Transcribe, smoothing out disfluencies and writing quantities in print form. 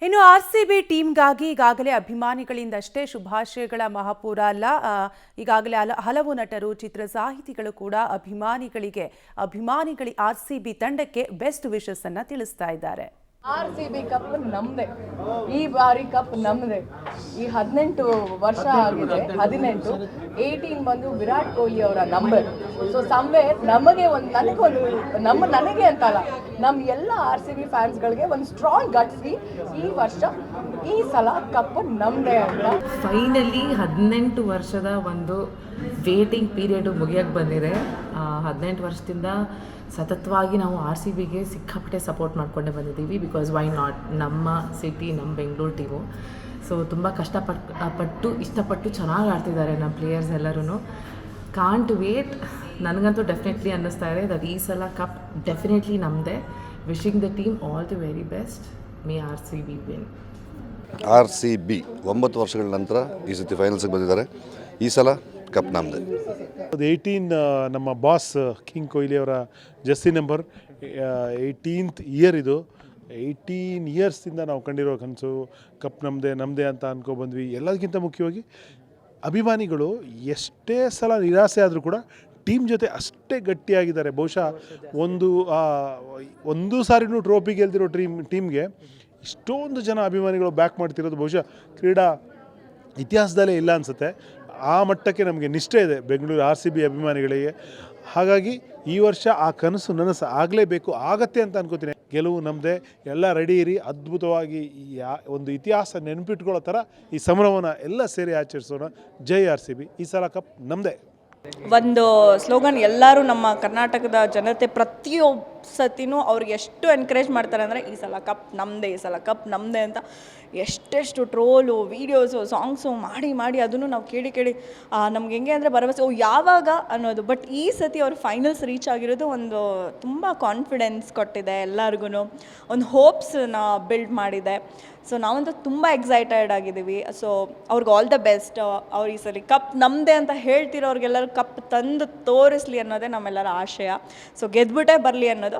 ಇನ್ನು ಆರ್‌ಸಿಬಿ ಟೀಮ್ಗಾಗಿ ಈಗಾಗಲೇ ಅಭಿಮಾನಿಗಳಿಂದಷ್ಟೇ ಶುಭಾಶಯಗಳ ಮಹಾಪೂರ ಅಲ್ಲ. ಈಗಾಗಲೇ ಹಲವು ನಟರು, ಚಿತ್ರ ಸಾಹಿತಿಗಳು ಕೂಡ ಅಭಿಮಾನಿಗಳಿಗೆ ಆರ್‌ಸಿಬಿ ತಂಡಕ್ಕೆ ಬೆಸ್ಟ್ ವಿಶಸ್ ಅನ್ನ ತಿಳಿಸ್ತಾ ಇದ್ದಾರೆ. ಆರ್‌ಸಿಬಿ ಕಪ್ ನಮ್ದೆ, ಈ ಬಾರಿ ಕಪ್ ನಮ್ದೆ. ಈ 18 ವರ್ಷ ಆಗಿದೆ, 18 ಬಂದು ವಿರಾಟ್ ಕೊಹ್ಲಿ ಅವರ ನಂಬರ್. ಸೊ ಸಮ್ವೇರ್ ನಮಗೆ ನನಗೆ ಅಂತಲ್ಲ, ನಮ್ಮ ಎಲ್ಲ ಆರ್‌ಸಿಬಿ ಫ್ಯಾನ್ಸ್ಗಳಿಗೆ ಒಂದು ಸ್ಟ್ರಾಂಗ್ ಗಟ್ಸ್ ಈ ಸಲ ಕಪ್ ನಮ್ದೆ ಅಂತ. ಫೈನಲಿ 18 ವರ್ಷದ ಒಂದು ವೇಟಿಂಗ್ ಪೀರಿಯಡು ಮುಗಿಯೋಕ್ಕೆ ಬಂದಿದೆ. 18 ವರ್ಷದಿಂದ ಸತತವಾಗಿ ನಾವು ಆರ್‌ಸಿಬಿಗೆ ಸಿಕ್ಕಾಪಟ್ಟೆ ಸಪೋರ್ಟ್ ಮಾಡ್ಕೊಂಡೇ ಬಂದಿದ್ದೀವಿ. ಬಿಕಾಸ್ ವೈ ನಾಟ್, ನಮ್ಮ ಸಿಟಿ, ನಮ್ಮ ಬೆಂಗಳೂರು ಟೀಮು. ಸೊ ತುಂಬ ಇಷ್ಟಪಟ್ಟು ಚೆನ್ನಾಗಿ ಆಡ್ತಿದ್ದಾರೆ ನಮ್ಮ ಪ್ಲೇಯರ್ಸ್ ಎಲ್ಲರೂ. Can't wait. ನನಗಂತೂ ಡೆಫಿನೆಟ್ಲಿ ಅನ್ನಿಸ್ತಾ ಇದೆ ದಟ್ ಈ ಸಲ ಕಪ್ ಡೆಫಿನೆಟ್ಲಿ ನಮ್ಮದೇ. Wishing the team all the very best. May RCB win. RCB 9 ವರ್ಷಗಳ ನಂತರ ಈ ಸತಿ ಫೈನಲ್ಸ್ಗೆ ಬಂದಿದ್ದಾರೆ. ಈ ಸಲ ಕಪ್ ನಮ್ಮದೇ. 18 ನಮ್ಮ ಬಾಸ್ ಕಿಂಗ್ ಕೊಹ್ಲಿ ಅವರ ಜರ್ಸಿ ನಂಬರ್, 18th ಇಯರ್ ಇದು. 18 ಇಯರ್ಸಿಂದ ನಾವು ಕಂಡಿರೋ ಕನಸು ಕಪ್ ನಮ್ಮದೇ ಅಂತ ಅನ್ಕೊಬಂದ್ವಿ. ಎಲ್ಲದಕ್ಕಿಂತ ಮುಖ್ಯವಾಗಿ ಅಭಿಮಾನಿಗಳು ಎಷ್ಟೇ ಸಲ ನಿರಾಸೆ ಆದರೂ ಕೂಡ ಟೀಮ್ ಜೊತೆ ಅಷ್ಟೇ ಗಟ್ಟಿಯಾಗಿದ್ದಾರೆ. ಬಹುಶಃ ಒಂದು ಸಾರಿನೂ ಟ್ರೋಫಿ ಗೆಲ್ತಿರೋ ಟೀಮ್ಗೆ ಇಷ್ಟೊಂದು ಜನ ಅಭಿಮಾನಿಗಳು ಬ್ಯಾಕ್ ಮಾಡ್ತಿರೋದು ಬಹುಶಃ ಕ್ರೀಡಾ ಇತಿಹಾಸದಲ್ಲೇ ಇಲ್ಲ ಅನಿಸುತ್ತೆ. ಆ ಮಟ್ಟಕ್ಕೆ ನಮಗೆ ನಿಷ್ಠೆ ಇದೆ ಬೆಂಗಳೂರು ಆರ್‌ಸಿಬಿ ಅಭಿಮಾನಿಗಳಿಗೆ. ಹಾಗಾಗಿ ಈ ವರ್ಷ ಆ ಕನಸು ನನಸು ಆಗಲೇಬೇಕು, ಆಗತ್ತೆ ಅಂತ ಅನ್ಕೋತೀನಿ. ಗೆಲುವು ನಮ್ಮದೇ, ಎಲ್ಲ ರೆಡಿ ಇರಿ. ಅದ್ಭುತವಾಗಿ ಒಂದು ಇತಿಹಾಸ ನೆನಪಿಟ್ಕೊಳ್ಳೋ ಥರ ಈ ಸಂಭ್ರಮನ ಎಲ್ಲ ಸೇರಿ ಆಚರಿಸೋಣ. ಜೈ ಆರ್‌ಸಿಬಿ. ಈ ಸಲ ಕಪ್ ನಮ್ಮದೇ. ಒಂದು ಸ್ಲೋಗನ್ ಎಲ್ಲರೂ ನಮ್ಮ ಕರ್ನಾಟಕದ ಜನತೆ ಪ್ರತಿಯೊಬ್ಬ ಸತಿನೂ ಅವ್ರಿಗೆ ಎಷ್ಟು ಎನ್ಕರೇಜ್ ಮಾಡ್ತಾರೆ ಅಂದರೆ ಈ ಸಲ ಕಪ್ ನಮ್ಮದೇ ಅಂತ ಎಷ್ಟೆಷ್ಟು ಟ್ರೋಲು, ವೀಡಿಯೋಸು, ಸಾಂಗ್ಸು ಮಾಡಿ ಅದನ್ನು ನಾವು ಕೇಳಿ ನಮ್ಗೆ ಹೆಂಗೆ ಅಂದರೆ ಭರವಸೆ ಯಾವಾಗ ಅನ್ನೋದು. ಬಟ್ ಈ ಸತಿ ಅವ್ರು ಫೈನಲ್ಸ್ ರೀಚ್ ಆಗಿರೋದು ಒಂದು ತುಂಬ ಕಾನ್ಫಿಡೆನ್ಸ್ ಕೊಟ್ಟಿದೆ ಎಲ್ಲರಿಗೂ, ಒಂದು ಹೋಪ್ಸನ್ನ ಬಿಲ್ಡ್ ಮಾಡಿದೆ. ಸೊ ನಾವಂತೂ ತುಂಬ ಎಕ್ಸೈಟೆಡ್ ಆಗಿದ್ದೀವಿ. ಸೊ ಅವ್ರಿಗೆ ಆಲ್ ದ ಬೆಸ್ಟ್. ಅವ್ರು ಈ ಸಲ ಕಪ್ ನಮ್ಮದೇ ಅಂತ ಹೇಳ್ತಿರೋರಿಗೆಲ್ಲರೂ ಕಪ್ ತಂದು ತೋರಿಸ್ಲಿ ಅನ್ನೋದೇ ನಮ್ಮೆಲ್ಲರ ಆಶಯ. ಸೊ ಗೆದ್ಬಿಟ್ಟೇ ಬರಲಿ ಅನ್ನೋದು